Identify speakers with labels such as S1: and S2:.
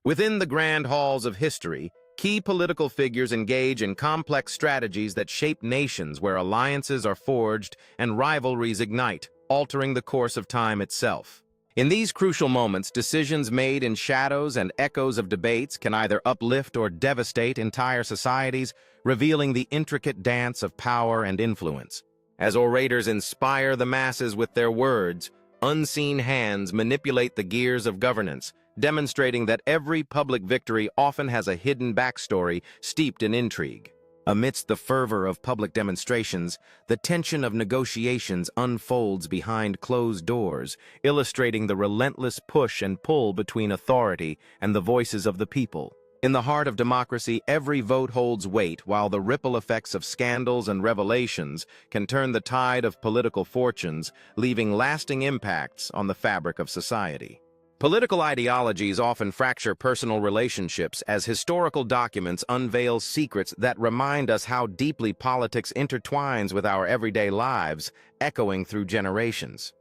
S1: Within the grand halls of history, key political figures engage in complex strategies that shape nations where alliances are forged and rivalries ignite, altering the course of time itself. In these crucial moments, decisions made in shadows and echoes of debates can either uplift or devastate entire societies, revealing the intricate dance of power and influence. As orators inspire the masses with their words, unseen hands manipulate the gears of governance, demonstrating that every public victory often has a hidden backstory steeped in intrigue. Amidst the fervor of public demonstrations, the tension of negotiations unfolds behind closed doors, illustrating the relentless push and pull between authority and the voices of the people. In the heart of democracy, every vote holds weight, while the ripple effects of scandals and revelations can turn the tide of political fortunes, leaving lasting impacts on the fabric of society. Political ideologies often fracture personal relationships as historical documents unveil secrets that remind us how deeply politics intertwines with our everyday lives, echoing through generations.